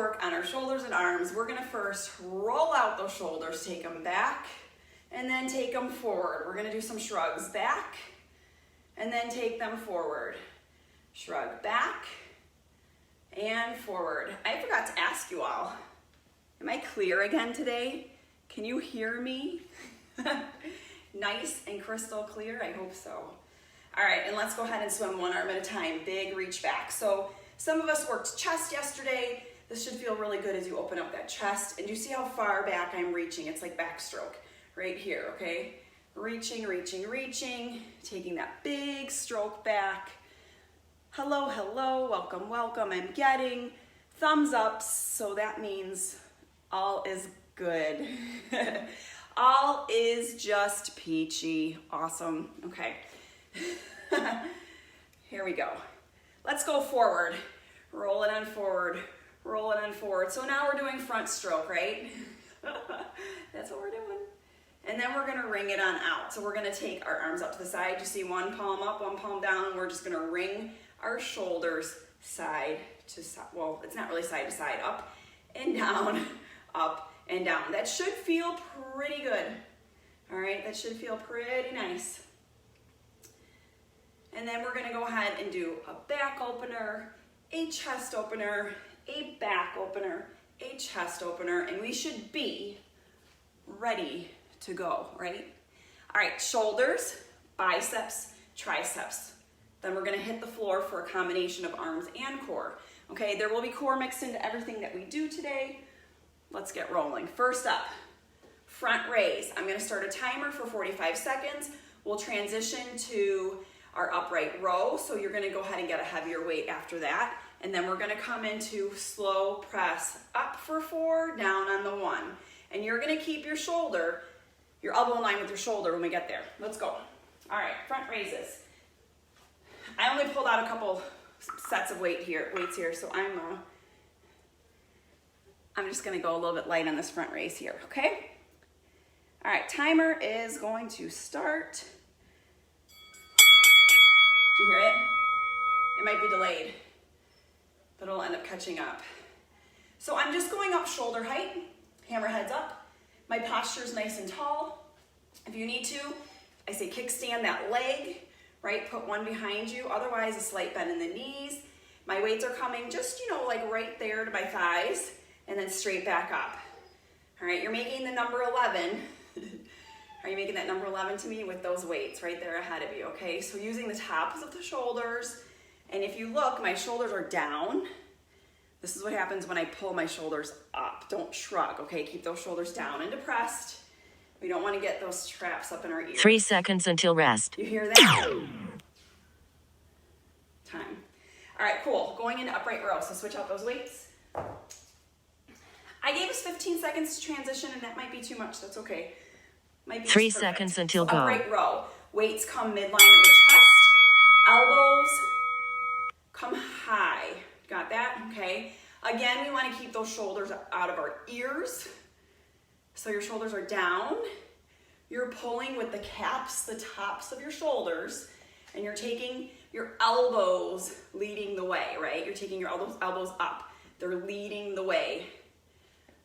work on our shoulders and arms, we're gonna first roll out those shoulders, take them back, and then take them forward. We're gonna do some shrugs back, and then take them forward. Shrug back, and forward. I forgot to ask you all, am I clear again today? Can you hear me? Nice and crystal clear, I hope so. All right, and let's go ahead and swim one arm at a time. Big reach back. So some of us worked chest yesterday. This should feel really good as you open up that chest. And you see how far back I'm reaching? It's like backstroke right here, okay? Reaching, reaching, reaching, taking that big stroke back. Hello, hello, welcome, welcome. I'm getting thumbs ups, so that means all is good. All is just peachy. Awesome. Okay. Here we go. Let's go forward. Roll it on forward. Roll it on forward. So now we're doing front stroke, right? That's what we're doing. And then we're gonna ring it on out. So we're gonna take our arms up to the side. You see one palm up, one palm down, and we're just gonna ring our shoulders side to side. Well, it's not really side to side. Up and down, up and down. That should feel pretty good. All right, that should feel pretty nice. And then we're gonna go ahead and do a back opener, a chest opener, a back opener, a chest opener, and we should be ready to go, right? All right, shoulders, biceps, triceps. Then we're gonna hit the floor for a combination of arms and core. Okay, there will be core mixed into everything that we do today. Let's get rolling. First up, front raise. I'm gonna start a timer for 45 seconds. We'll transition to our upright row, so you're gonna go ahead and get a heavier weight after that. And then we're gonna come into slow press, up for 4, down on the 1. And you're gonna keep your shoulder, your elbow in line with your shoulder when we get there. Let's go. All right, front raises. I only pulled out a couple sets of weights here, so I'm just gonna go a little bit light on this front raise here, okay? All right, timer is going to start. Do you hear it? It might be delayed, but it'll end up catching up. So I'm just going up shoulder height, hammerheads up. My posture is nice and tall. If you need to, I say kickstand that leg, right? Put one behind you. Otherwise, a slight bend in the knees. My weights are coming just, like right there to my thighs, and then straight back up. All right, you're making the number 11. Are you making that number 11 to me with those weights right there ahead of you, okay? So using the tops of the shoulders, and if you look, my shoulders are down. This is what happens when I pull my shoulders up. Don't shrug, okay? Keep those shoulders down and depressed. We don't want to get those traps up in our ears. 3 seconds until rest. You hear that? Time. All right, cool. Going into upright row, so switch out those weights. I gave us 15 seconds to transition, and that might be too much. That's okay. Might be 3 seconds until go. Upright row. Weights come midline of the chest. Elbows come high. Got that? Okay. Again, we want to keep those shoulders out of our ears. So your shoulders are down. You're pulling with the caps, the tops of your shoulders, and you're taking your elbows leading the way, right? You're taking your elbows up. They're leading the way.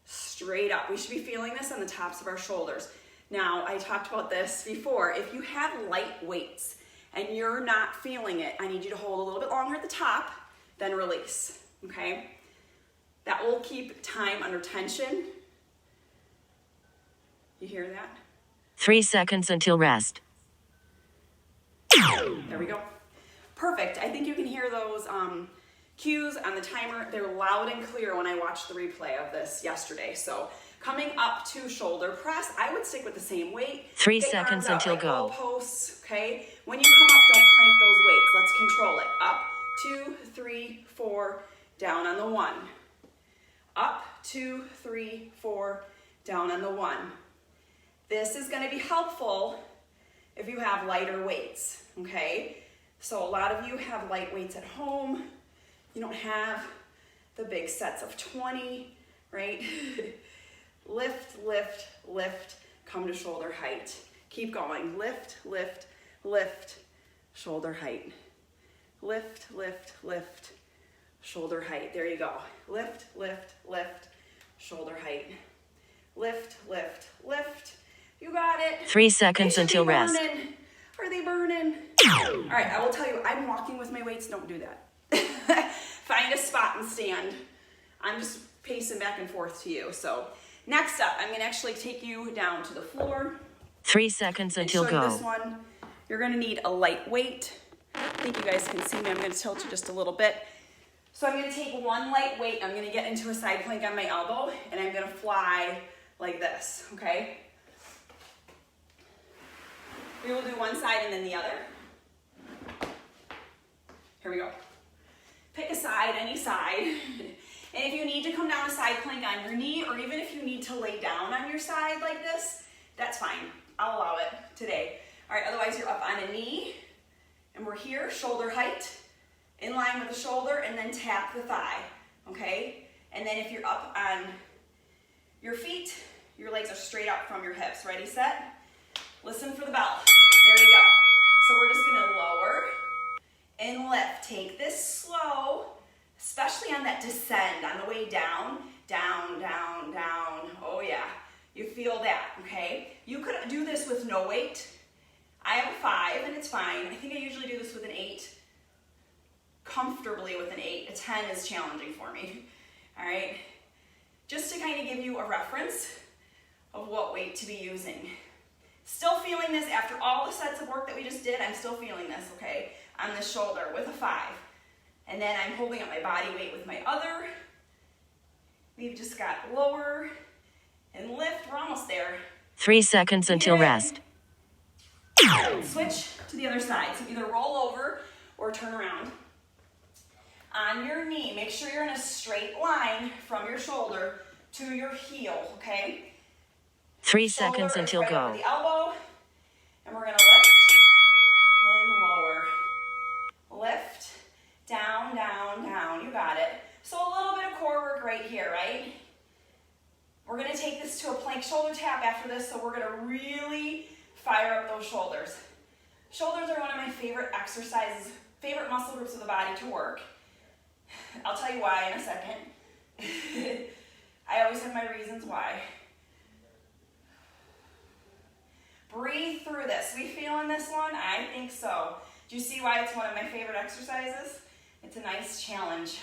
Straight up. We should be feeling this on the tops of our shoulders. Now, I talked about this before. If you have light weights and you're not feeling it, I need you to hold a little bit longer at the top, then release, okay? That will keep time under tension. You hear that? 3 seconds until rest. There we go. Perfect. I think you can hear those cues on the timer. They're loud and clear when I watched the replay of this yesterday. So coming up to shoulder press, I would stick with the same weight. 3 seconds until go. Posts, okay? When you come up, don't crank those weights. Let's control it. Up, 2, 3, 4, down on the 1. Up, 2, 3, 4, down on the 1. This is going to be helpful if you have lighter weights, okay? So a lot of you have light weights at home. You don't have the big sets of 20, right? Lift, lift, lift, come to shoulder height. Keep going. Lift, lift, lift, shoulder height. Lift, lift, lift, shoulder height. There you go. Lift, lift, lift, shoulder height. Lift, lift, lift. You got it. 3 seconds until rest. Burning. Are they burning? All right, I will tell you, I'm walking with my weights. Don't do that. Find a spot and stand. I'm just pacing back and forth to you. So next up, I'm gonna actually take you down to the floor. 3 seconds until and show you go. this one. You're gonna need a light weight. I think you guys can see me. I'm gonna tilt you just a little bit. So I'm gonna take one light weight. I'm gonna get into a side plank on my elbow, and I'm gonna fly like this, okay? We will do one side and then the other. Here we go. Pick a side, any side. And if you need to come down a side plank on your knee, or even if you need to lay down on your side like this, that's fine. I'll allow it today. All right, otherwise you're up on a knee, and we're here, shoulder height, in line with the shoulder, and then tap the thigh, okay? And then if you're up on your feet, your legs are straight out from your hips. Ready, set? Listen for the bell. There you go. So we're just gonna lower and lift. Take this slow, especially on that descend, on the way down, down, down, down. Oh yeah, you feel that, okay? You could do this with no weight. I have a 5 and it's fine. I think I usually do this with an 8, comfortably with an 8. A 10 is challenging for me, all right? Just to kind of give you a reference of what weight to be using. Still feeling this after all the sets of work that we just did. I'm still feeling this, okay, on the shoulder with a 5. And then I'm holding up my body weight with my other. We've just got lower and lift. We're almost there. 3 seconds until rest. Switch to the other side. So either roll over or turn around. On your knee, make sure you're in a straight line from your shoulder to your heel, okay? 3 Shoulder seconds is until right go. over the elbow, and we're gonna lift and lower. Lift, down, down, down. You got it. So a little bit of core work right here, right? We're gonna take this to a plank shoulder tap after this, so we're gonna really fire up those shoulders. Shoulders are one of my favorite exercises, favorite muscle groups of the body to work. I'll tell you why in a second. I always have my reasons why. Breathe through this. We feeling this one? I think so. Do you see why it's one of my favorite exercises? It's a nice challenge.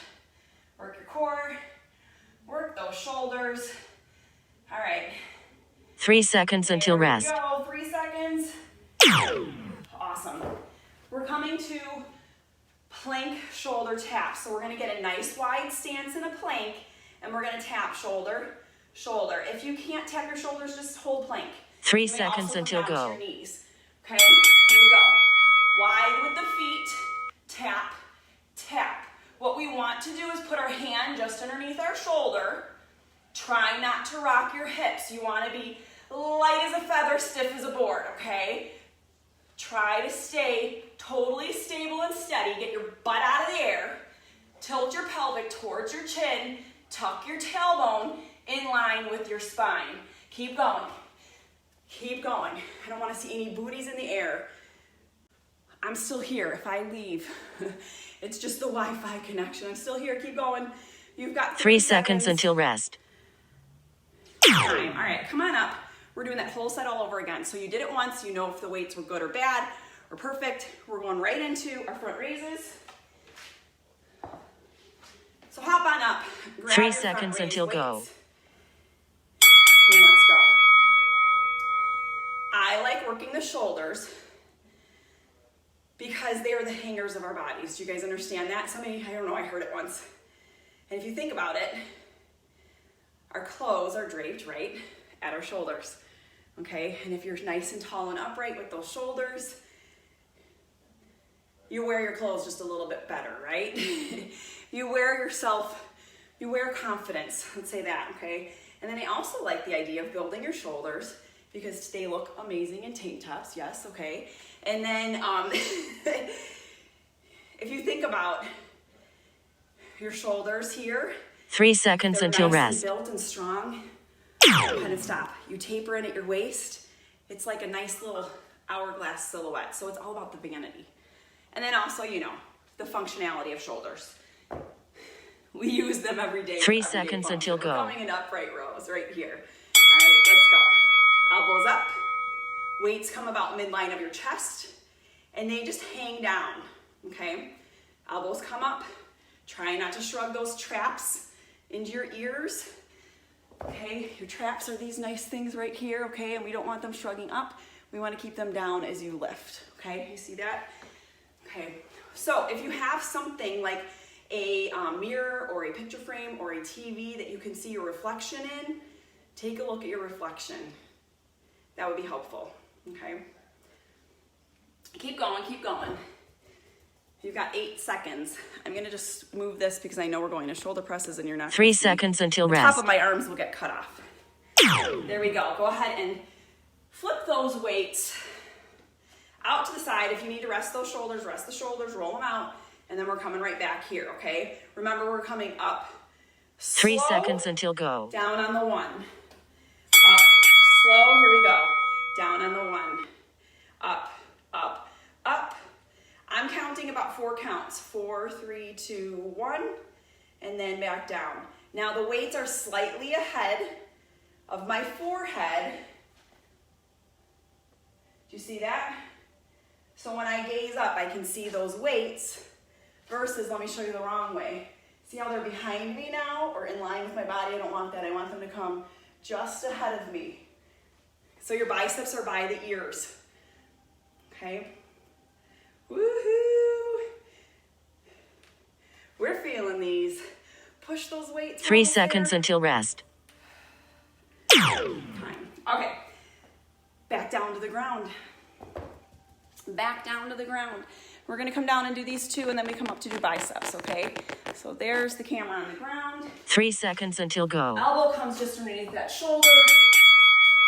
Work your core, work those shoulders. All right. 3 seconds until rest. There we go. 3 seconds. Awesome. We're coming to plank shoulder tap. So we're gonna get a nice wide stance in a plank, and we're gonna tap shoulder, shoulder. If you can't tap your shoulders, just hold plank. 3 You may seconds also until come down go. to your knees. Okay, here we go. Wide with the feet, tap, tap. What we want to do is put our hand just underneath our shoulder. Try not to rock your hips. You want to be light as a feather, stiff as a board, okay? Try to stay totally stable and steady. Get your butt out of the air. Tilt your pelvic towards your chin. Tuck your tailbone in line with your spine. Keep going. Keep going. I don't want to see any booties in the air. I'm still here. If I leave, it's just the Wi-Fi connection. I'm still here. Keep going. You've got 3 seconds until rest. Time. All right, come on up. We're doing that whole set all over again. So you did it once. You know if the weights were good or bad or perfect. We're going right into our front raises. So hop on up. Grab 3 your front seconds raise until go. weights. And let's go. I like working the shoulders because they are the hangers of our bodies. Do you guys understand that? Somebody, I don't know, I heard it once. And if you think about it, our clothes are draped right at our shoulders, okay? And if you're nice and tall and upright with those shoulders, you wear your clothes just a little bit better, right? You wear confidence, let's say that, okay? And then I also like the idea of building your shoulders because they look amazing in tank tops, yes, okay? And then if you think about your shoulders here, 3 seconds they're until nice rest. and built and strong. Kind of stop. You taper in at your waist. It's like a nice little hourglass silhouette. So it's all about the vanity. And then also, you know, the functionality of shoulders. We use them every day. 3 for everyday seconds function. until We're go. coming in upright rows right here. All right, let's go. Elbows up. Weights come about midline of your chest, and they just hang down, okay? Elbows come up. Try not to shrug those traps into your ears, okay? Your traps are these nice things right here, okay? And we don't want them shrugging up. We want to keep them down as you lift, okay? You see that? Okay, so if you have something like a mirror or a picture frame or a TV that you can see your reflection in, take a look at your reflection. That would be helpful, okay? Keep going, keep going. You've got 8 seconds. I'm gonna just move this because I know we're going to shoulder presses and you're not 3 seconds until the rest. top of my arms will get cut off. There we go. Go ahead and flip those weights out to the side. If you need to rest those shoulders, rest the shoulders, roll them out, and then we're coming right back here, okay? Remember, we're coming up. 3 Slow, seconds until go. down on the 1. Up, slow, here we go. Down on the 1. Up, up, up. I'm counting about 4 counts. 4, 3, 2, 1, and then back down. Now the weights are slightly ahead of my forehead. Do you see that? So when I gaze up, I can see those weights versus, let me show you the wrong way. See how they're behind me now or in line with my body? I don't want that. I want them to come just ahead of me. So your biceps are by the ears, okay? Woohoo! We're feeling these. Push those weights. 3 seconds until rest. Time. Okay. Back down to the ground. Back down to the ground. We're going to come down and do these 2, and then we come up to do biceps, okay? So there's the camera on the ground. 3 seconds until go. Elbow comes just underneath that shoulder.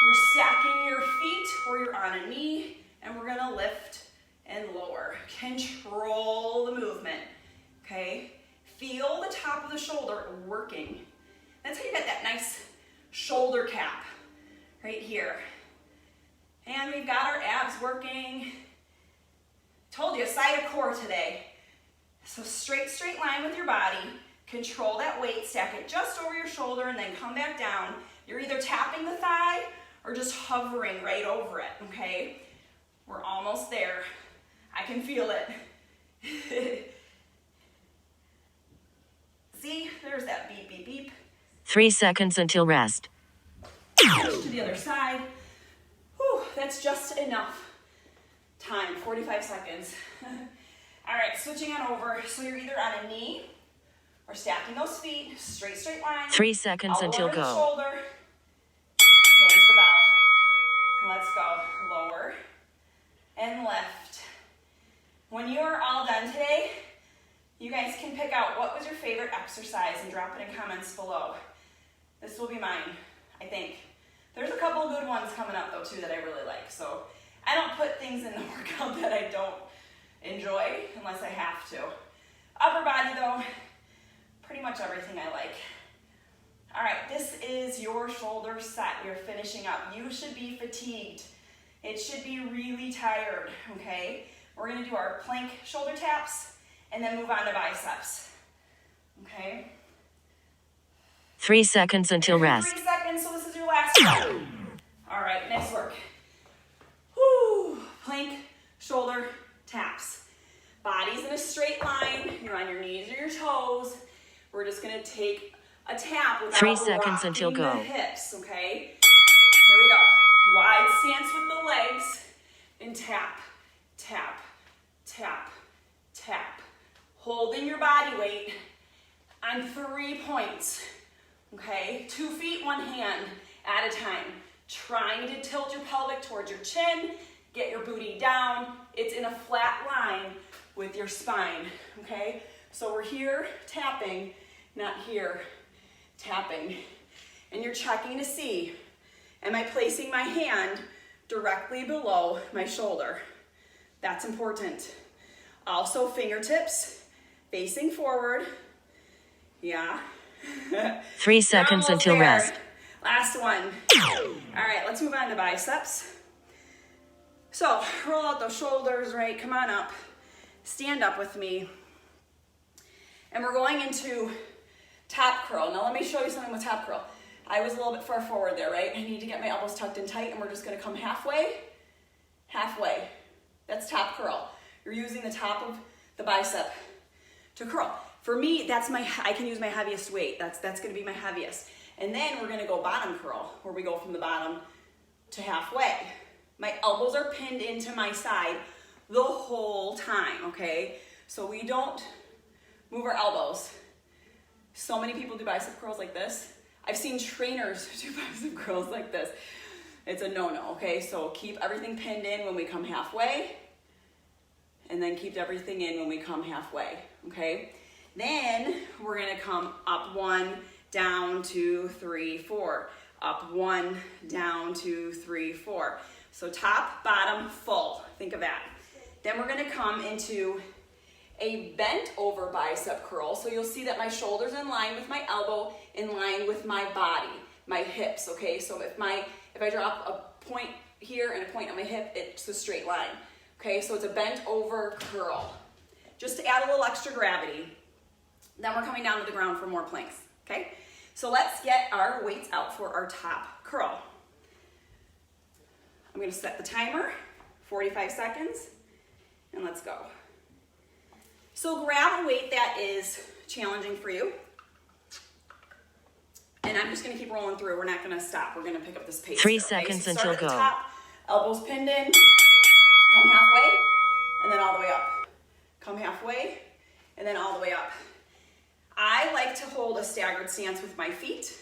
You're stacking your feet or you're on a knee, and we're going to lift and lower. Control the movement, okay? Feel the top of the shoulder working. That's how you get that nice shoulder cap right here. And we've got our abs working. Told you, side of core today. So straight line with your body. Control that weight, stack it just over your shoulder, and then come back down. You're either tapping the thigh or just hovering right over it, okay? We're almost there. I can feel it. See, there's that beep, beep, beep. 3 seconds until rest. Push to the other side. Whew, that's just enough time, 45 seconds. All right, switching on over. So you're either on a knee or stacking those feet, straight line. 3 seconds Elbow until over the go. shoulder. There's the bell. Let's go. Lower and lift. When you are all done today, you guys can pick out what was your favorite exercise and drop it in comments below. This will be mine, I think. There's a couple of good ones coming up though too that I really like. So I don't put things in the workout that I don't enjoy unless I have to. Upper body though, pretty much everything I like. All right, this is your shoulder set. You're finishing up. You should be fatigued. It should be really tired, okay? We're gonna do our plank shoulder taps and then move on to biceps, okay? 3 seconds until rest. 3 seconds, so this is your last one. All right, nice work. Woo, plank shoulder taps. Body's in a straight line. You're on your knees or your toes. We're just gonna take a tap without 3 seconds rocking until go. the hips, okay? Here we go. Wide stance with the legs, and tap, tap, tap, tap. Holding your body weight on 3 points, okay? 2 feet, 1 hand at a time. Trying to tilt your pelvic towards your chin, get your booty down. It's in a flat line with your spine, okay? So we're here tapping, not here tapping. And you're checking to see, am I placing my hand directly below my shoulder? That's important. Also fingertips facing forward. Yeah. 3 seconds until there. rest. Last one. All right, let's move on to biceps. So roll out those shoulders, right? Come on up. Stand up with me. And we're going into Top curl. Now let me show you something with top curl. I was a little bit far forward there, right? I need to get my elbows tucked in tight, and we're just gonna come halfway, halfway. That's top curl. You're using the top of the bicep to curl. For me, I can use my heaviest weight. That's gonna be my heaviest. And then we're gonna go bottom curl, where we go from the bottom to halfway. My elbows are pinned into my side the whole time, okay? So we don't move our elbows. So many people do bicep curls like this. I've seen trainers do bicep curls like this. It's a no-no, okay? So keep everything pinned in when we come halfway, and then keep everything in when we come halfway, okay? Then we're gonna come up 1, down 2, 3, 4. Up 1, down 2, 3, 4. So top, bottom, full. Think of that. Then we're gonna come into a bent over bicep curl. So you'll see that my shoulder's in line with my elbow, in line with my body, my hips, okay? So if I drop a point here and a point on my hip, it's a straight line, okay? So it's a bent over curl, just to add a little extra gravity. Then we're coming down to the ground for more planks, okay? So let's get our weights out for our top curl. I'm gonna set the timer, 45 seconds, and let's go. So grab a weight that is challenging for you. And I'm just gonna keep rolling through. We're not gonna stop. We're gonna pick up this pace. 3 here, okay? seconds So until start at go. the top, elbows pinned in, come halfway, and then all the way up. Come halfway, and then all the way up. I like to hold a staggered stance with my feet.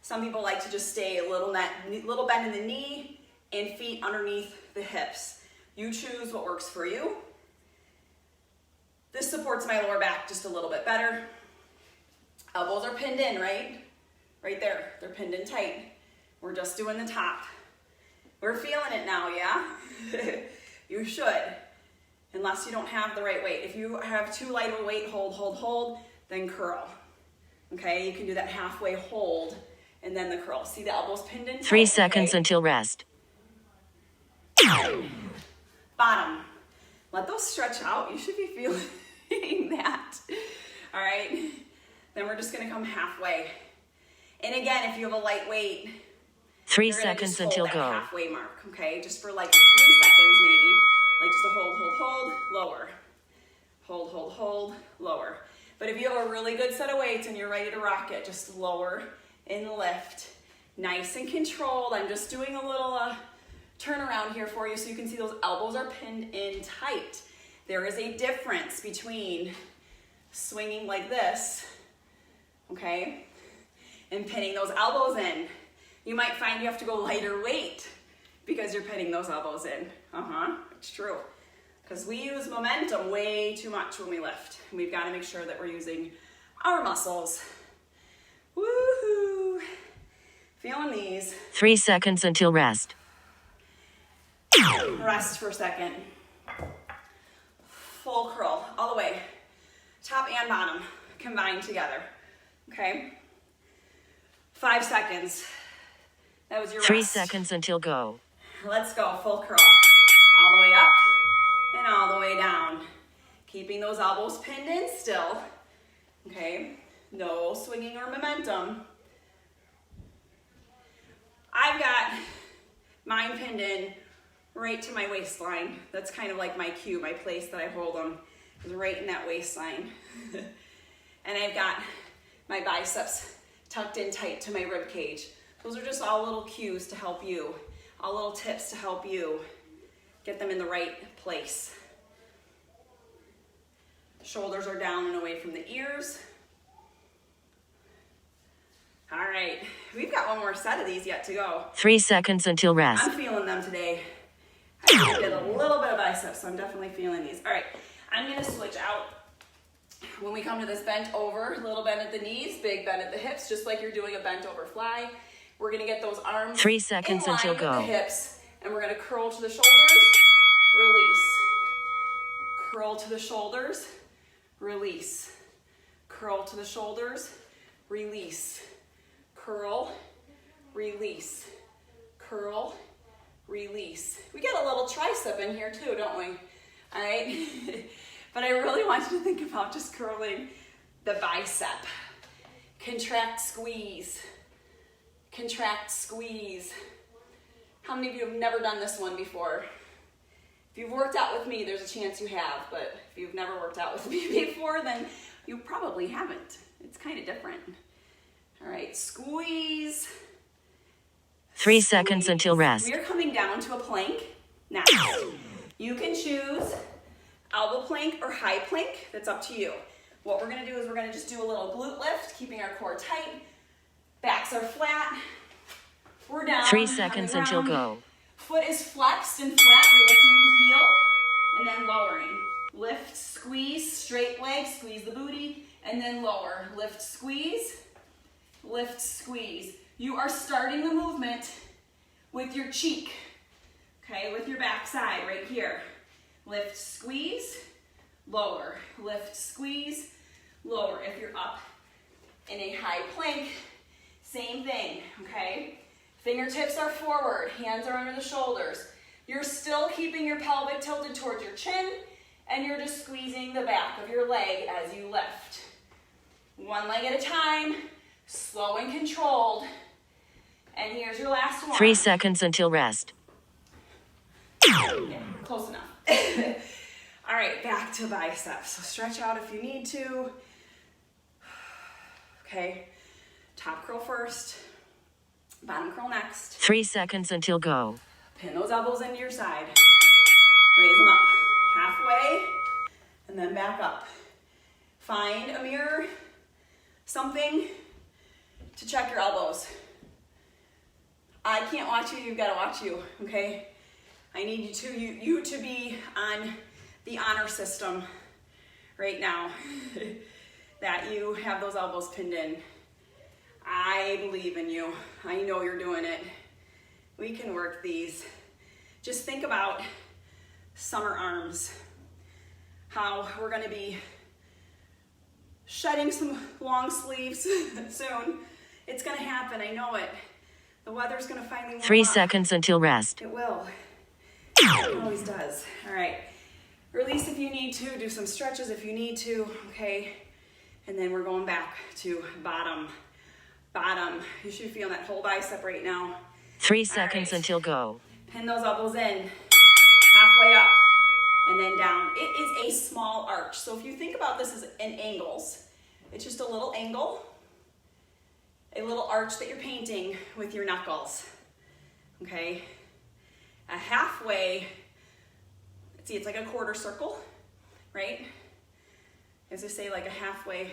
Some people like to just stay a little bend in the knee and feet underneath the hips. You choose what works for you. This supports my lower back just a little bit better. Elbows are pinned in, right? Right there, they're pinned in tight. We're just doing the top. We're feeling it now, yeah? You should, unless you don't have the right weight. If you have too light of a weight, hold, then curl. Okay, you can do that halfway hold and then the curl. See the elbows pinned in tight, 3 seconds okay? until rest. Bottom. Let those stretch out. You should be feeling that. All right. Then we're just going to come halfway. And again, if you have a light weight, 3 you're gonna seconds just hold until that go. halfway mark, okay? Just for like 3 seconds maybe. Like just a hold, lower. Hold, lower. But if you have a really good set of weights and you're ready to rock it, just lower and lift. Nice and controlled. I'm just doing a little turnaround here for you so you can see those elbows are pinned in tight. There is a difference between swinging like this, okay, and pinning those elbows in. You might find you have to go lighter weight because you're pinning those elbows in. It's true. Because we use momentum way too much when we lift. And we've got to make sure that we're using our muscles. Woohoo! Feeling these. 3 seconds until rest. Rest for a second. Full curl, all the way. Top and bottom combined together, okay? 5 seconds. That was your rest. 3 seconds until go. Let's go, full curl. All the way up and all the way down. Keeping those elbows pinned in still, okay? No swinging or momentum. I've got mine pinned in right to my waistline. That's kind of like my cue, my place that I hold them is right in that waistline. And I've got my biceps tucked in tight to my rib cage. Those are just all little cues to help you, all little tips to help you get them in the right place. Shoulders are down and away from the ears. All right, we've got one more set of these yet to go. 3 seconds until rest. I'm feeling them today. I did a little bit of biceps, so I'm definitely feeling these. All right, I'm gonna switch out. When we come to this bent over, little bend at the knees, big bend at the hips, just like you're doing a bent over fly. We're gonna get those arms 3 seconds in line until with go. the hips, and we're gonna curl to the shoulders, release. Curl to the shoulders, release. Curl to the shoulders, release. Curl, release. Curl, release. We get a little tricep in here too, don't we? All right. But I really want you to think about just curling the bicep. Contract, squeeze. Contract, squeeze. How many of you have never done this one before? If you've worked out with me, there's a chance you have, but if you've never worked out with me before, then you probably haven't. It's kind of different. All right, squeeze. 3 seconds until rest. We are coming down to a plank. Now, you can choose elbow plank or high plank. That's up to you. What we're gonna do is we're gonna just do a little glute lift, keeping our core tight. Backs are flat. We're down. 3 seconds until go. Foot is flexed and flat. We're lifting the heel and then lowering. Lift, squeeze, straight leg, squeeze the booty, and then lower. Lift, squeeze, lift, squeeze. You are starting the movement with your cheek, okay, with your back side right here. Lift, squeeze, lower. Lift, squeeze, lower. If you're up in a high plank, same thing, okay? Fingertips are forward, hands are under the shoulders. You're still keeping your pelvic tilted towards your chin, and you're just squeezing the back of your leg as you lift. One leg at a time, slow and controlled. And here's your last one. 3 seconds until rest. Yeah, close enough. All right, back to biceps. So stretch out if you need to. Okay, top curl first, bottom curl next. 3 seconds until go. Pin those elbows into your side. Raise them up halfway and then back up. Find a mirror, something to check your elbows. I can't watch you, you've got to watch you, okay? I need you to be on the honor system right now. That you have those elbows pinned in. I believe in you. I know you're doing it. We can work these. Just think about summer arms. How we're gonna be shedding some long sleeves soon. It's gonna happen, I know it. The weather's gonna finally warm up. 3 seconds until rest. It will. It always does. All right. Release if you need to. Do some stretches if you need to. Okay. And then we're going back to bottom. Bottom. You should feel that whole bicep right now. 3 seconds until go. Pin those elbows in. Halfway up. And then down. It is a small arch. So if you think about this as in angles, it's just a little angle. A little arch that you're painting with your knuckles. Okay. A halfway, see, it's like a quarter circle, right? As I say, like a halfway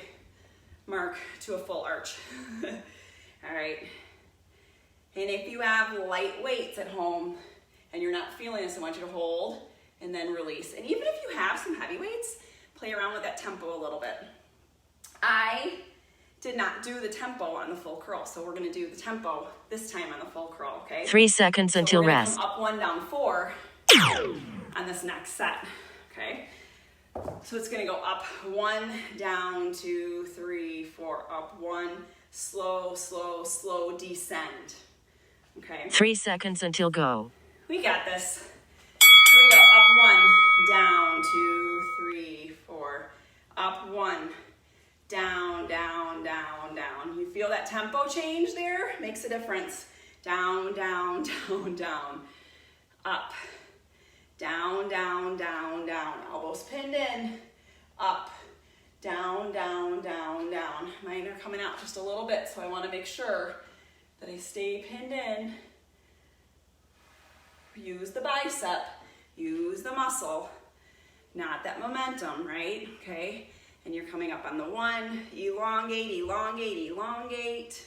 mark to a full arch. All right. And if you have light weights at home and you're not feeling this, I want you to hold and then release. And even if you have some heavy weights, play around with that tempo a little bit. I did not do the tempo on the full curl, so we're gonna do the tempo this time on the full curl, okay? 3 seconds until we're gonna rest. come up 1, down 4 on this next set, okay? So it's gonna go up 1, down 2, 3, 4, up 1, slow, slow, slow descend, okay? 3 seconds until go. We got this. Here we go, up 1, down 2, 3, 4, up 1, down, down, down, down. You feel that tempo change there? Makes a difference. Down, down, down, down. Up. Down, down, down, down. Elbows pinned in. Up. Down, down, down, down. Mine are coming out just a little bit, so I want to make sure that I stay pinned in. Use the bicep. Use the muscle. Not that momentum, right? Okay. And you're coming up on the 1, elongate, elongate, elongate.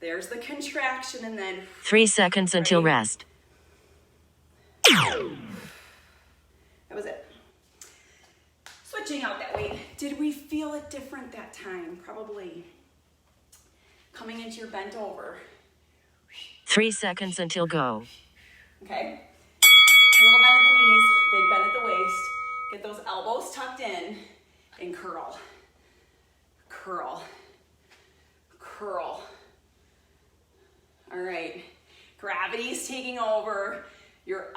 There's the contraction and then 3 seconds until rest. That was it. Switching out that weight. Did we feel it different that time? Probably. Coming into your bent over. 3 seconds until go. Okay. A little bend at the knees, big bend at the waist. Get those elbows tucked in. And curl, curl, curl. All right, gravity's taking over. Your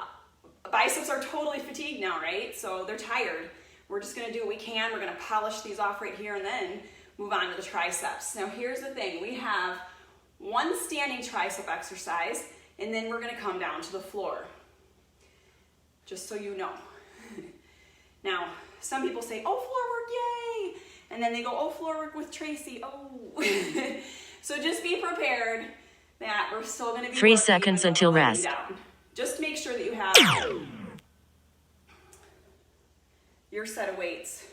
biceps are totally fatigued now, right? So they're tired. We're just gonna do what we can. We're gonna polish these off right here, and then move on to the triceps. Now here's the thing, we have one standing tricep exercise, and then we're gonna come down to the floor, just so you know. Now, some people say, oh, floor work, yay! And then they go, oh, floor work with Tracy, oh. So just be prepared that we're still gonna be 3 seconds until rest. Down. Just make sure that you have your set of weights.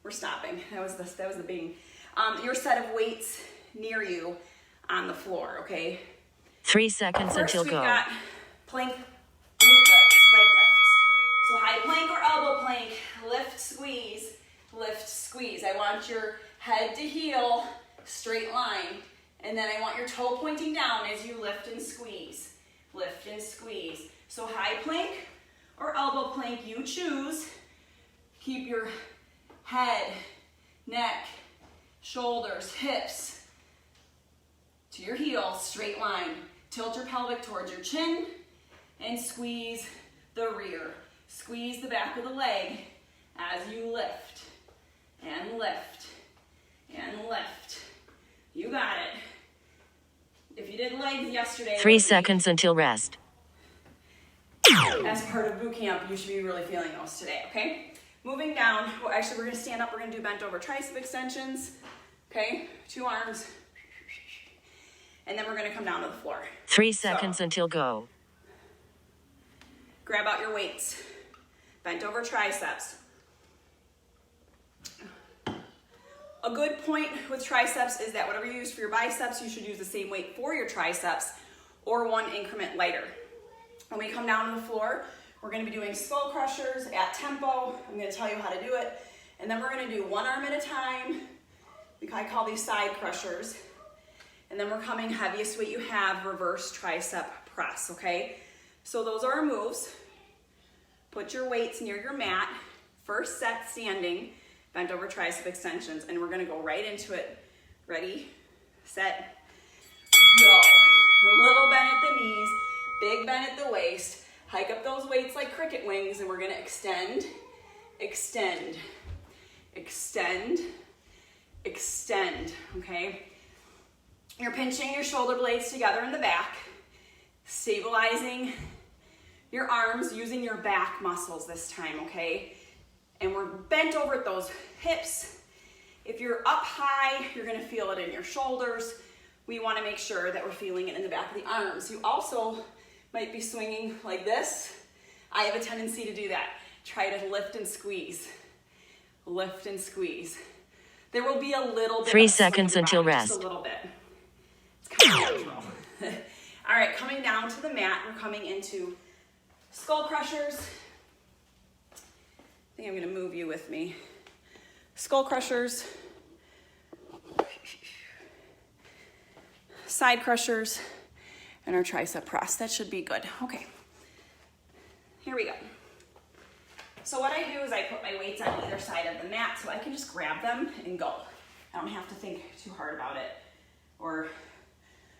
We're stopping, that was the bing. Your set of weights near you on the floor, okay? 3 seconds until go. First, we've got plank, glute lifts, leg lifts. So high plank or elbow plank, lift, squeeze, lift, squeeze. I want your head to heel, straight line, and then I want your toe pointing down as you lift and squeeze. Lift and squeeze. So high plank or elbow plank, you choose. Keep your head, neck, shoulders, hips to your heel, straight line. Tilt your pelvic towards your chin and squeeze the rear. Squeeze the back of the leg as you lift and lift and lift. You got it. If you did legs yesterday, 3 seconds until rest. As part of boot camp, you should be really feeling those today, okay? Moving down, well, actually we're gonna stand up, we're gonna do bent over tricep extensions, okay? 2 arms, and then we're gonna come down to the floor. 3 seconds until go. Grab out your weights, bent over triceps. A good point with triceps is that whatever you use for your biceps, you should use the same weight for your triceps or 1 increment lighter. When we come down to the floor, we're gonna be doing skull crushers at tempo. I'm gonna tell you how to do it. And then we're gonna do 1 arm at a time. I call these side crushers. And then we're coming heaviest weight you have, reverse tricep press, okay? So those are our moves. Put your weights near your mat. First set standing, bent over tricep extensions, and we're gonna go right into it. Ready, set, go. A little bend at the knees, big bend at the waist. Hike up those weights like cricket wings, and we're gonna extend, extend, extend, extend, okay? You're pinching your shoulder blades together in the back, stabilizing your arms, using your back muscles this time, okay? And we're bent over at those hips. If you're up high, you're gonna feel it in your shoulders. We wanna make sure that we're feeling it in the back of the arms. You also might be swinging like this. I have a tendency to do that. Try to lift and squeeze. Lift and squeeze. There will be a little bit 3 seconds until rest. Just a little bit. It's kind of natural. All right, coming down to the mat, we're coming into skull crushers. I think I'm gonna move you with me. Skull crushers. Side crushers. And our tricep press. That should be good. Okay. Here we go. So what I do is I put my weights on either side of the mat so I can just grab them and go. I don't have to think too hard about it or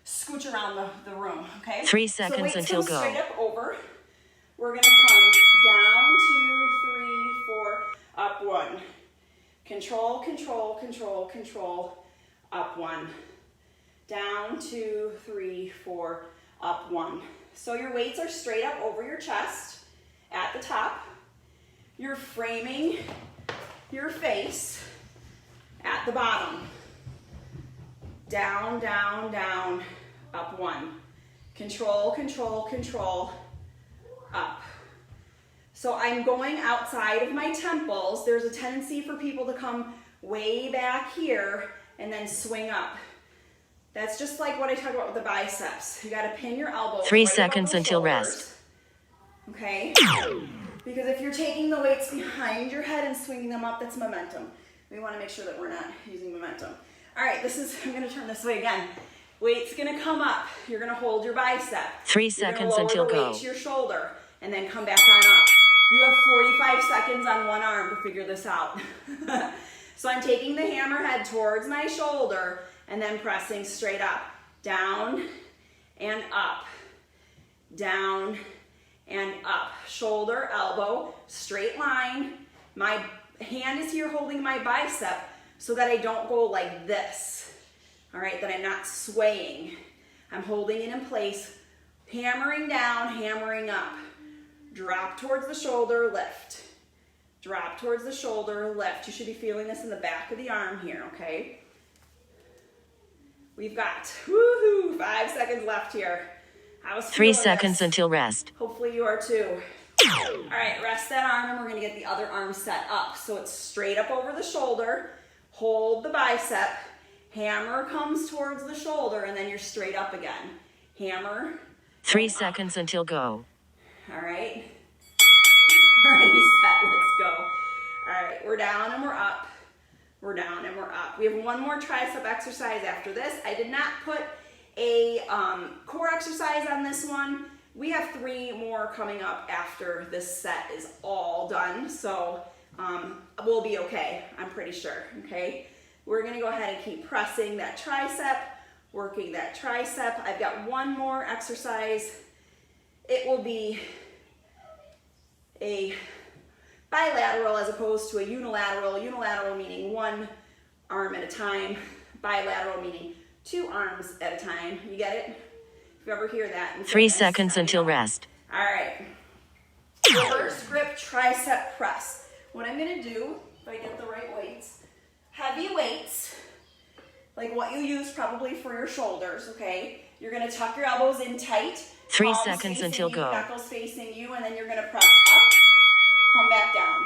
scooch around the room, okay? 3 seconds until go. Straight up over. We're gonna come down, 2, 3, 4, up 1. Control, control, control, control, up 1. Down, 2, 3, 4, up 1. So your weights are straight up over your chest at the top. You're framing your face at the bottom. Down, down, down, up 1. Control, control, control, up. So I'm going outside of my temples. There's a tendency for people to come way back here and then swing up. That's just like what I talked about with the biceps. You gotta pin your elbows. 3 right seconds above the until shoulders. rest. Okay? Because if you're taking the weights behind your head and swinging them up, that's momentum. We wanna make sure that we're not using momentum. All right, I'm gonna turn this way again. Weight's gonna come up. You're gonna hold your bicep. 3 seconds until go. go. Weight to your shoulder and then come back on up. You have 45 seconds on one arm to figure this out. So I'm taking the hammerhead towards my shoulder and then pressing straight up. Down and up. Down and up. Shoulder, elbow, straight line. My hand is here holding my bicep. so that I don't go like this, all right, that I'm not swaying. I'm holding it in place, hammering down, hammering up. Drop towards the shoulder, lift. Drop towards the shoulder, lift. You should be feeling this in the back of the arm here, okay? We've got, woohoo, 5 seconds left here. How's 3 seconds until rest. Hopefully you are too. All right, rest that arm and we're gonna get the other arm set up. So it's straight up over the shoulder, hold the bicep, hammer comes towards the shoulder, and then you're straight up again. Hammer. 3 seconds until go. All right. Ready, set, let's go. All right, we're down and we're up. We're down and we're up. We have one more tricep exercise after this. I did not put a core exercise on this one. We have 3 more coming up after this set is all done. So we'll be okay, I'm pretty sure, okay? We're gonna go ahead and keep pressing that tricep, working that tricep. I've got one more exercise. It will be a bilateral as opposed to a unilateral. Unilateral meaning one arm at a time. Bilateral meaning 2 arms at a time. You get it? If you ever hear that. 3 seconds until rest. All right. Reverse grip tricep press. What I'm gonna do, if I get the right weights, heavy weights, like what you use probably for your shoulders, okay? You're gonna tuck your elbows in tight. 3 seconds until go. Knuckles facing you, and then you're gonna press up, come back down.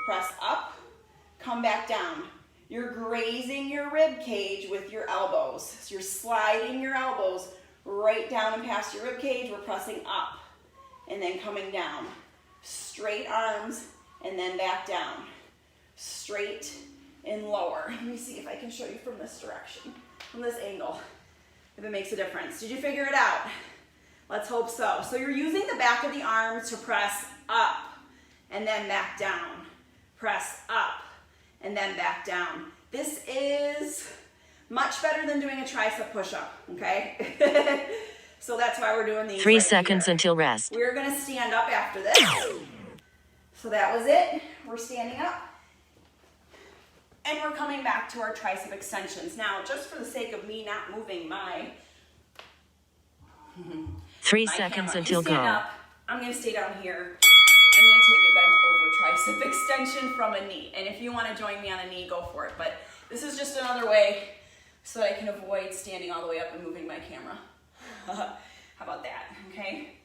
Press up, come back down. You're grazing your rib cage with your elbows. So you're sliding your elbows right down and past your rib cage. We're pressing up and then coming down. Straight arms and then back down. Straight and lower. Let me see if I can show you from this direction, from this angle, if it makes a difference. Did you figure it out? Let's hope so. So you're using the back of the arm to press up and then back down. Press up and then back down. This is much better than doing a tricep push-up, okay? So that's why we're doing these 3 seconds until rest. We're gonna stand up after this. So that was it. We're standing up. And we're coming back to our tricep extensions. Now, just for the sake of me not moving my 3 seconds camera. until You stand go. up. I'm gonna stay down here. I'm gonna take a bent over tricep extension from a knee. And if you wanna join me on a knee, go for it. But this is just another way so that I can avoid standing all the way up and moving my camera. How about that, okay?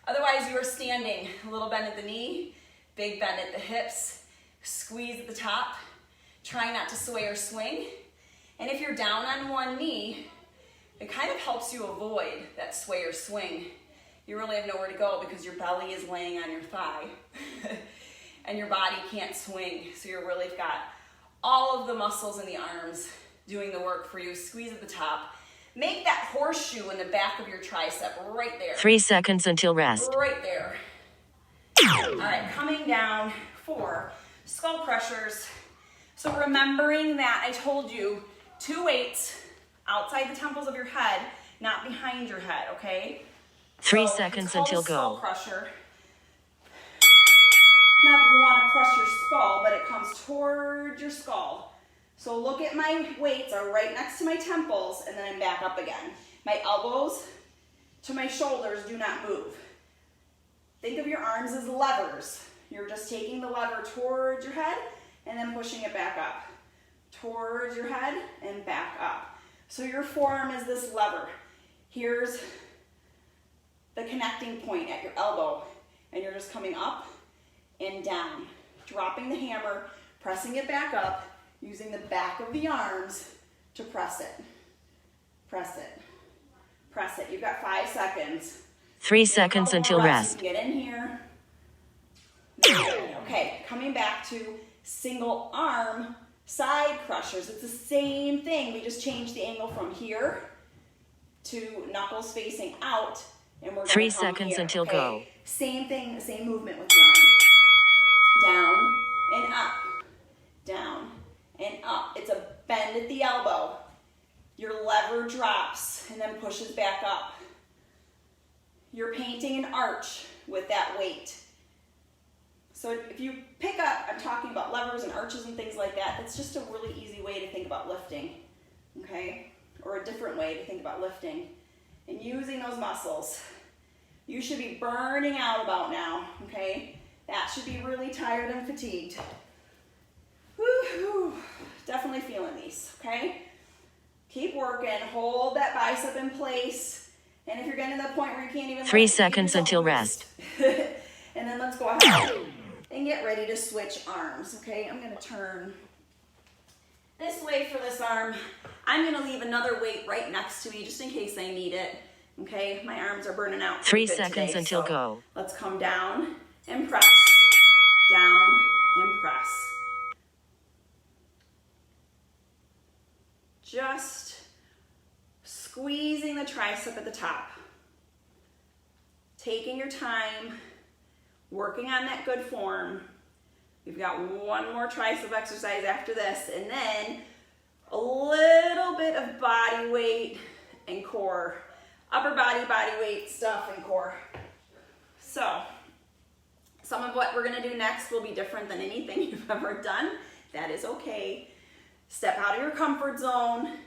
Otherwise, you are standing, a little bend at the knee, big bend at the hips, squeeze at the top, try not to sway or swing. And if you're down on one knee, it kind of helps you avoid that sway or swing. You really have nowhere to go because your belly is laying on your thigh and your body can't swing. So you really got all of the muscles in the arms doing the work for you. Squeeze at the top. Make that horseshoe in the back of your tricep right there. 3 seconds until rest. Right there. All right, coming down for skull crushers. So remembering that I told you 2 weights outside the temples of your head, not behind your head, okay? 3 So seconds it's called until a skull go. crusher. Not that you want to crush your skull, but it comes towards your skull. So look at my weights are right next to my temples, and then I'm back up again. My elbows to my shoulders do not move. Think of your arms as levers. You're just taking the lever towards your head and then pushing it back up. Towards your head and back up. So your forearm is this lever. Here's the connecting point at your elbow, and you're just coming up and down, dropping the hammer, pressing it back up, using the back of the arms to press it. Press it. Press it. You've got 5 seconds. 3 seconds until rest. Get in here. Okay, coming back to single arm side crushers. It's the same thing. We just changed the angle from here to knuckles facing out, and we're 3 going to seconds here, until okay? go. Same thing, same movement with your arm. Down and up. Down and up. It's a bend at the elbow. Your lever drops and then pushes back up. You're painting an arch with that weight. So if you pick up, I'm talking about levers and arches and things like that, that's just a really easy way to think about lifting, okay? Or a different way to think about lifting and using those muscles. You should be burning out about now, okay? That should be really tired and fatigued. Woo-hoo. Definitely feeling these, okay? Keep working, hold that bicep in place. And if you're getting to the point where you can't even 3 seconds until rest. And then let's go ahead and get ready to switch arms, okay? I'm gonna turn this way for this arm. I'm gonna leave another weight right next to me just in case I need it, okay? My arms are burning out. 3 seconds today, until so go. let's come down and press, down and press. Just squeezing the tricep at the top. Taking your time, working on that good form. We've got one more tricep exercise after this, and then a little bit of body weight and core. Upper body weight stuff and core. So, some of what we're gonna do next will be different than anything you've ever done. That is okay. Step out of your comfort zone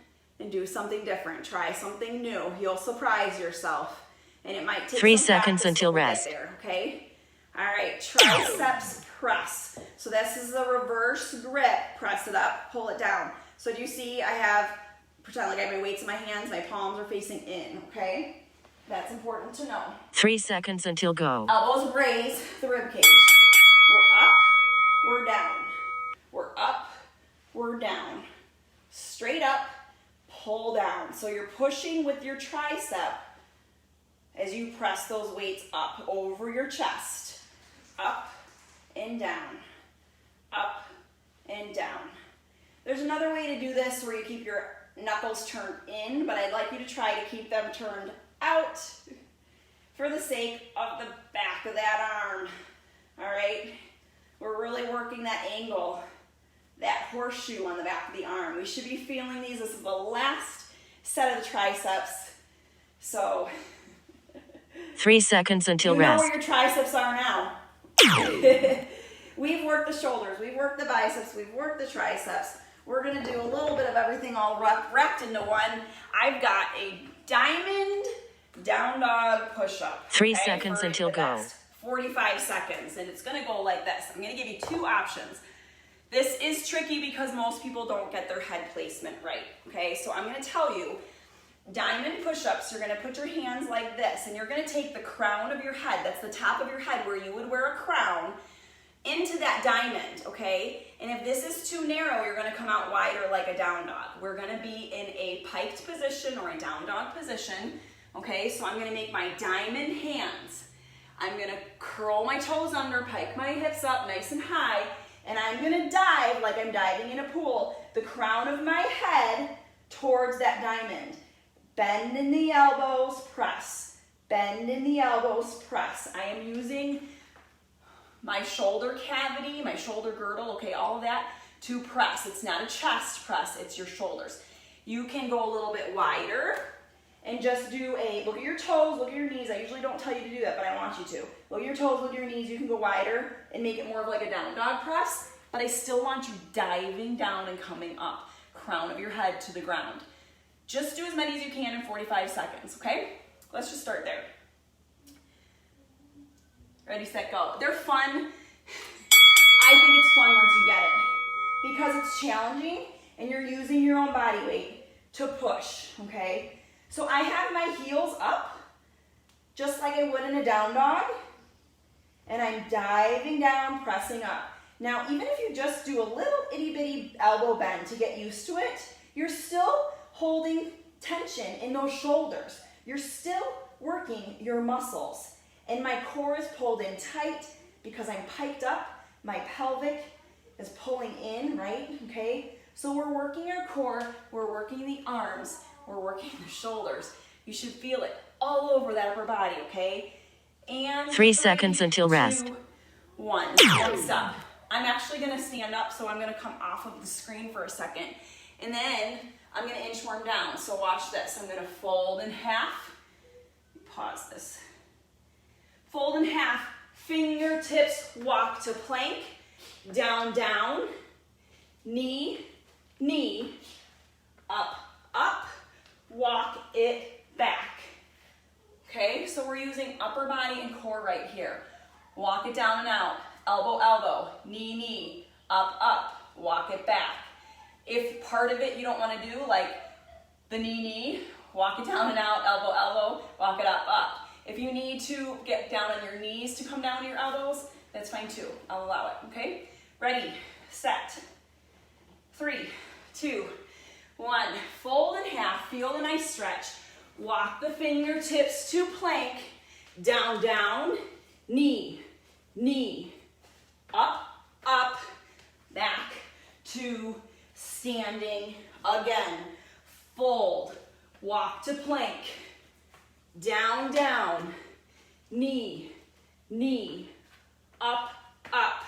and do something different. Try something new. You'll surprise yourself. And it might take 3 some seconds practice until to get rest. there, okay? All right, triceps press. So this is the reverse grip. Press it up, pull it down. So do you see I have, pretend like I have my weights in my hands, my palms are facing in, okay? That's important to know. 3 seconds until go. Elbows raise the rib cage. We're up, we're down. We're up, we're down. Straight up, pull down. So you're pushing with your tricep as you press those weights up over your chest. Up and down. Up and down. There's another way to do this where you keep your knuckles turned in, but I'd like you to try to keep them turned out for the sake of the back of that arm. All right? We're really working that angle, that horseshoe on the back of the arm. We should be feeling these. This is the last set of the triceps. So 3 seconds until you know rest. where your triceps are now. We've worked the shoulders, we've worked the biceps, we've worked the triceps. We're gonna do a little bit of everything all wrapped into one. I've got a diamond down dog push-up. 3 seconds until go. 45 seconds, and it's gonna go like this. I'm gonna give you two options. This is tricky because most people don't get their head placement right, okay? So I'm gonna tell you, diamond push-ups, you're gonna put your hands like this, and you're gonna take the crown of your head, that's the top of your head where you would wear a crown, into that diamond, okay? And if this is too narrow, you're gonna come out wider like a down dog. We're gonna be in a piked position or a down dog position, okay? So I'm gonna make my diamond hands. I'm gonna curl my toes under, pike my hips up nice and high, and I'm gonna dive like I'm diving in a pool, the crown of my head towards that diamond. Bend in the elbows, press. Bend in the elbows, press. I am using my shoulder cavity, my shoulder girdle, okay, all of that to press. It's not a chest press, it's your shoulders. You can go a little bit wider and just do a, look at your toes, look at your knees. I usually don't tell you to do that, but I want you to. Look at your toes, look at your knees. You can go wider and make it more of like a down dog press, but I still want you diving down and coming up. Crown of your head to the ground. Just do as many as you can in 45 seconds, okay? Let's just start there. Ready, set, go. They're fun. I think it's fun once you get it because it's challenging and you're using your own body weight to push, okay? So I have my heels up just like I would in a down dog, and I'm diving down, pressing up. Now, even if you just do a little itty bitty elbow bend to get used to it, you're still holding tension in those shoulders. You're still working your muscles. And my core is pulled in tight because I'm piked up. My pelvic is pulling in, right? Okay? So we're working our core, we're working the arms, we're working the shoulders. You should feel it all over that upper body, okay? And 3 seconds until rest. 2, 1. Next up. I'm actually gonna stand up, so I'm gonna come off of the screen for a second. And then I'm gonna inchworm down. So watch this. I'm gonna fold in half. Pause this. Fold in half, Fingertips walk to plank, down, down, knee, knee, up, up, walk it back. Okay, so we're using upper body and core right here. Walk it down and out, elbow, elbow, knee, knee, up, up, walk it back. If part of it you don't want to do, like the knee, knee, walk it down and out, elbow, elbow, walk it up, up. If you need to get down on your knees to come down to your elbows, that's fine too. I'll allow it, okay? Ready, set. 3, 2, 1. Fold in half, feel the nice stretch. Walk the fingertips to plank, down, down, knee, knee, up, up, back to standing again. Fold, walk to plank, down, down, knee, knee, up, up,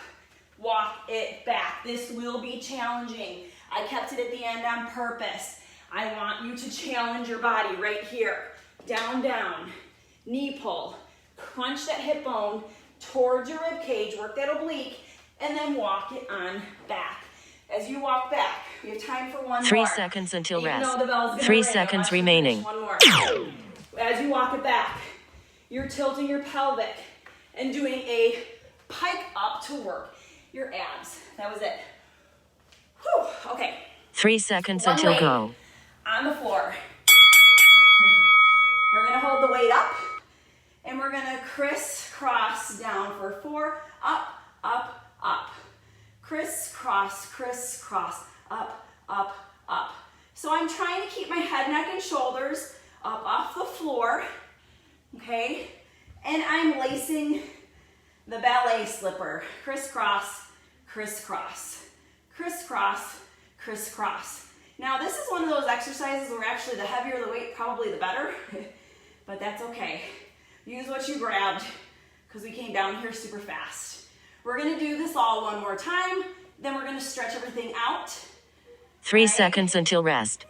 walk it back. This will be challenging. I kept it at the end on purpose. I want you to challenge your body right here. Down, down, knee pull, crunch that hip bone towards your rib cage, work that oblique, and then walk it on back. As you walk back, we have time for one 3 more. seconds until Even rest. though the bell's gonna 3 ring, seconds I want you to remaining. finish one more. As you walk it back, you're tilting your pelvic and doing a pike up to work your abs. That was it. Whew, okay. 3 seconds One until leg go. on the floor. We're gonna hold the weight up and we're gonna crisscross down for 4, up, up, up. Crisscross, crisscross, up, up, up. So I'm trying to keep my head, neck, and shoulders up off the floor, okay? And I'm lacing the ballet slipper. Crisscross, crisscross, crisscross, crisscross. Now this is one of those exercises where actually the heavier the weight, probably the better, but that's okay. Use what you grabbed because we came down here super fast. We're gonna do this all one more time, then we're gonna stretch everything out. 3 seconds until rest.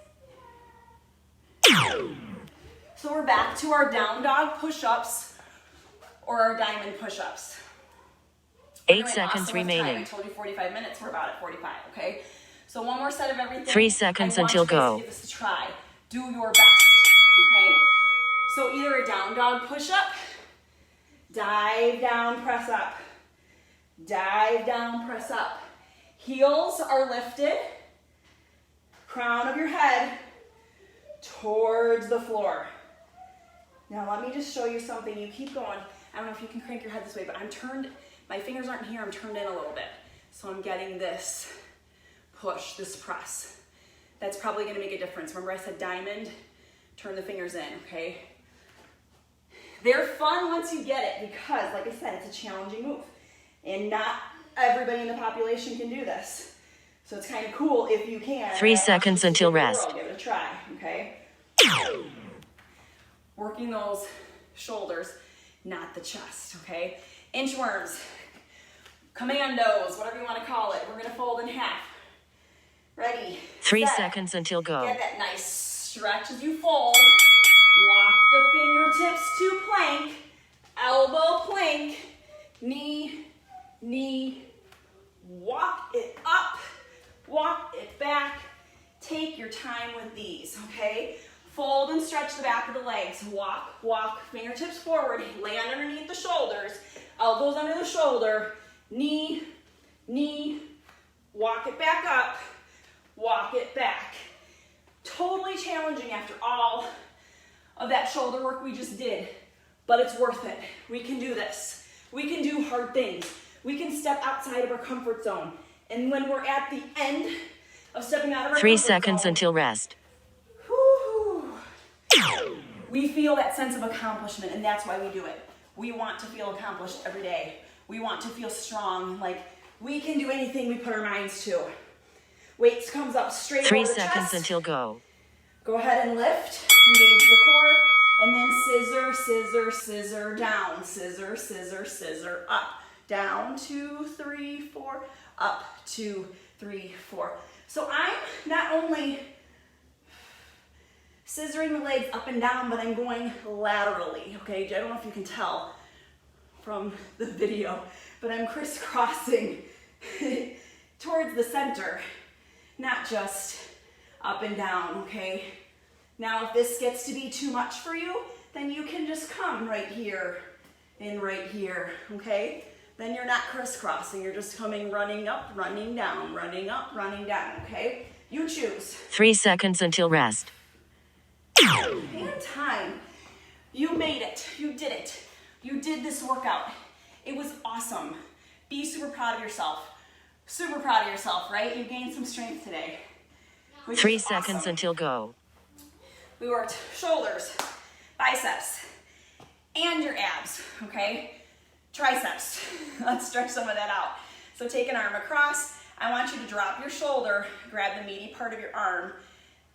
So we're back to our down dog push-ups or our diamond push-ups. 8 seconds remaining. I told you 45 minutes, we're about at 45, okay? So one more set of everything. 3 seconds I want until you guys go. to give this a try. Do your best, okay? So either a down dog push-up, dive down, press up. Dive down, press up. Heels are lifted. Crown of your head towards the floor. Now let me just show you something. You keep going. I don't know if you can crank your head this way, but I'm turned, my fingers aren't here, I'm turned in a little bit. So I'm getting this push, this press. That's probably gonna make a difference. Remember I said diamond? Turn the fingers in, okay? They're fun once you get it because, like I said, it's a challenging move. And not everybody in the population can do this. So it's kind of cool if you can. 3 seconds until rest. Give it a try, okay? Working those shoulders, not the chest, okay? Inchworms, commandos, whatever you want to call it. We're gonna fold in half. Ready? 3 set. seconds until go. Get that nice stretch as you fold. Lock the fingertips to plank. Elbow plank. Knee, knee. Walk it up. Walk it back. Take your time with these, okay? Fold and stretch the back of the legs. Walk, walk, fingertips forward. Land underneath the shoulders. Elbows under the shoulder. Knee, knee. Walk it back up. Walk it back. Totally challenging after all of that shoulder work we just did, but it's worth it. We can do this. We can do hard things. We can step outside of our comfort zone. And when we're at the end of stepping out of our 3 comfort seconds zone, until rest. whew, we feel that sense of accomplishment, and that's why we do it. We want to feel accomplished every day. We want to feel strong, like we can do anything we put our minds to. Weights comes up straight 3 over the seconds chest. until go. Go ahead and lift, engage the core, and then scissor, scissor, scissor, down, scissor, scissor, scissor, up, down, 2, 3, 4, up, 2, 3, 4. So I'm not only scissoring the legs up and down, but I'm going laterally, okay? I don't know if you can tell. from the video, but I'm crisscrossing towards the center, not just up and down, okay? Now, if this gets to be too much for you, then you can just come right here and right here, okay? Then you're not crisscrossing, you're just coming running up, running down, running up, running down, okay? You choose. 3 seconds until rest. And time. You made it, you did it. You did this workout. It was awesome. Be super proud of yourself. Super proud of yourself, right? You gained some strength today. 3 seconds until go. We worked shoulders, biceps, and your abs, okay? Triceps. Let's stretch some of that out. So take an arm across. I want you to drop your shoulder, grab the meaty part of your arm,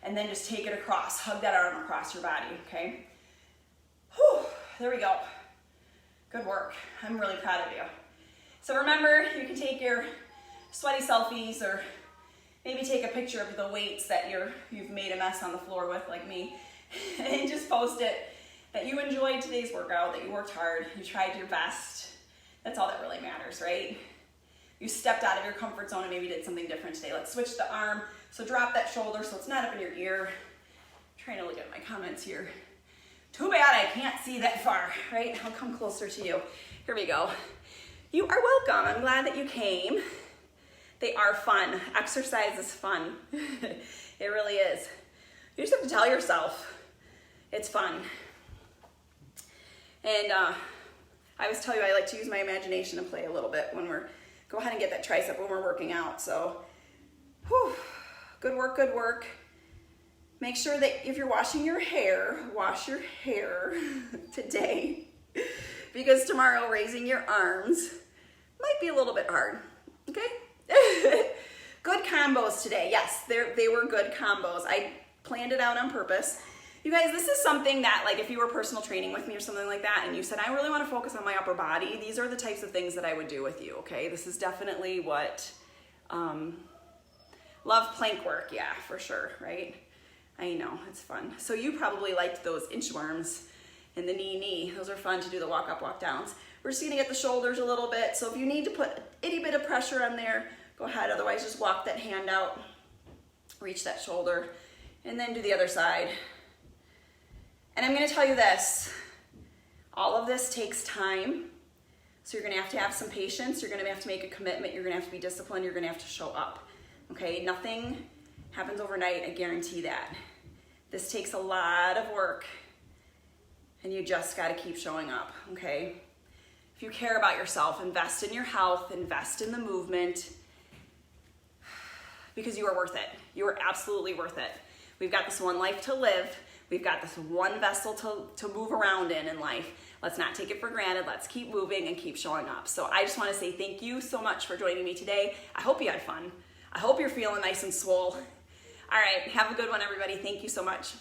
and then just take it across. Hug that arm across your body, okay? Whew, there we go. Good work. I'm really proud of you. So remember, you can take your sweaty selfies or maybe take a picture of the weights that you've made a mess on the floor with, like me, and just post it that you enjoyed today's workout, that you worked hard, you tried your best. That's all that really matters, right? You stepped out of your comfort zone and maybe did something different today. Let's switch the arm. So drop that shoulder so it's not up in your ear. I'm trying to look at my comments here. Too bad I can't see that far, right? I'll come closer to you. Here we go. You are welcome. I'm glad that you came. They are fun. Exercise is fun. It really is. You just have to tell yourself it's fun. And I always tell you I like to use my imagination and play a little bit when go ahead and get that tricep when we're working out. So, whew, good work, good work. Make sure that if you're washing your hair, wash your hair today, because tomorrow raising your arms might be a little bit hard, okay? Good combos today. Yes, they were good combos. I planned it out on purpose. You guys, this is something that, like, if you were personal training with me or something like that, and you said, I really want to focus on my upper body, these are the types of things that I would do with you, okay? This is definitely what, love plank work, yeah, for sure, right? I know, it's fun. So you probably liked those inchworms and the knee. Those are fun to do, the walk up, walk downs. We're just gonna get the shoulders a little bit. So if you need to put any bit of pressure on there, go ahead. Otherwise, just walk that hand out, reach that shoulder, and then do the other side. And I'm gonna tell you this, all of this takes time. So you're gonna have to have some patience. You're gonna have to make a commitment. You're gonna have to be disciplined. You're gonna have to show up, okay? Nothing happens overnight, I guarantee that. This takes a lot of work, and you just gotta keep showing up, okay? If you care about yourself, invest in your health, invest in the movement, because you are worth it. You are absolutely worth it. We've got this one life to live. We've got this one vessel to move around in life. Let's not take it for granted. Let's keep moving and keep showing up. So I just wanna say thank you so much for joining me today. I hope you had fun. I hope you're feeling nice and swole. All right, have a good one, everybody. Thank you so much.